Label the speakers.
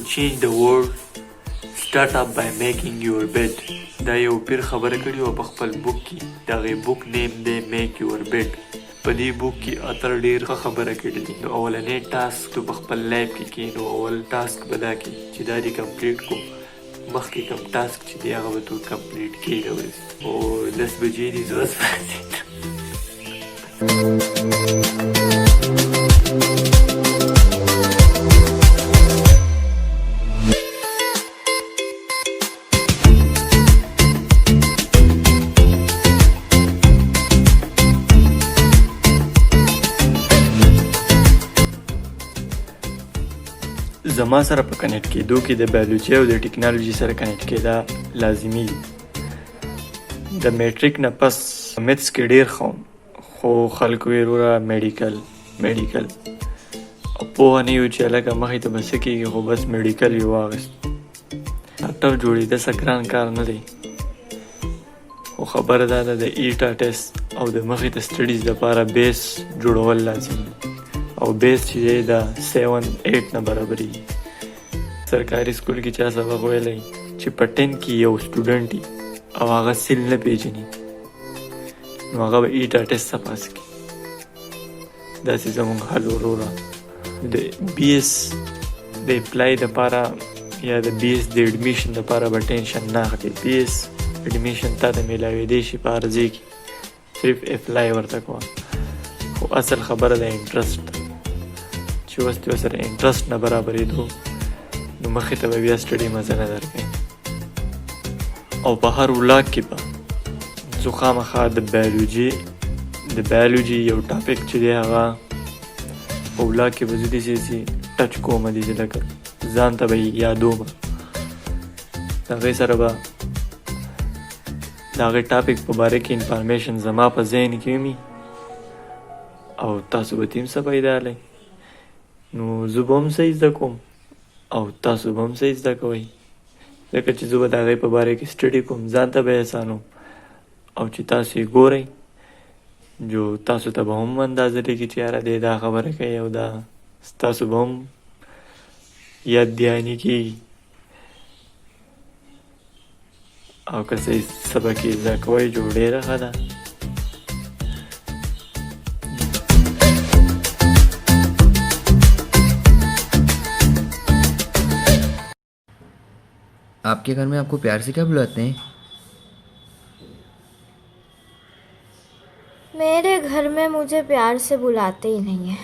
Speaker 1: change the world, start up by making your bed. دا یو پیر خبره کړې وه په خپل بوک کې. د هغې بوک نیم دی میک یور بیډ. په دې بوک کې اتر ډېر ښه خبره کړې دي. نو اولنی ټاسک تو په خپل لایف کې کوې نو اول ټاسک به دا کوې چې دا دې کمپلیټ کړو. مخکې کوم ټاسک چې دی هغه به تو کمپلیټ کړې د ورځې. او 10 بجې دي زه اوس پاڅېدم. زما سره په کنیکټ کېدو کې د بایولوژي او د ټیکنالوژي سره کنیکټ کېدا لازمي دي. د میټریک نه پس میتس کې ډېر ښه وم خو خلکو ویل وروره میډیکل او پوهه نه وي چې هلکه مخې ته به څه کېږي خو بس میډیکل یې واخیست. ډاکټر جوړېده څه ګران کار نه دی خو خبره دا ده د ایټا ټیسټ او د مخې ته سټډیز لپاره بیس جوړول لازم دي او بیس چې دی د 7-8 نه برابرېږي. سرکاري سکول کې چا سبق ویلی چې په 10 کې یو سټوډنټ وي او هغه سیل نه پیژني نو هغه به ایټا ټیسټ څه پاس کړي. داسې زموږ حل وروره د بي ایس د اپلای دپاره یا د بي ایس د اډمیشن دپاره به ټینشن نه اخلي. بي ایس اډمیشن تا ته میلاوېدی شي په عرضې کې صرف اپلای ورته کوه خو اصل خبره د انټرسټ چې اوس دې ورسره انټرسټ نه برابرېدو نو مخې ته به بیا سټډي مزه نه درکوي. او په هر ولاګ کې به زه خامخا د بایولوژي یو ټاپک چې دی هغه په ولاګ کې به زه داسې ټچ کوم داسې لکه ځان ته به یې یادوم. د هغې سره به د هغې ټاپک په باره کې انفارمیشن زما په ذهن کې وي او تاسو به تیم څه پیدا لئ نو زه به هم څه زده کوم او تاسو به هم څه زده کوئ ځکه چې زه به د هغې په باره کې سټډي کوم ځان ته به یې اسانوم او چې تاسو یې ګورئ جو تاسو ته به هم اندازه لګي چې یاره دی دا خبره کوي او دا ستاسو به هم یاد دهاني کېږي او که څه سبق یې زده کوئ جو ډېره ښه ده.
Speaker 2: आपके घर में आपको प्यार से क्या बुलाते हैं?
Speaker 3: मेरे घर में मुझे प्यार से बुलाते ही नहीं है.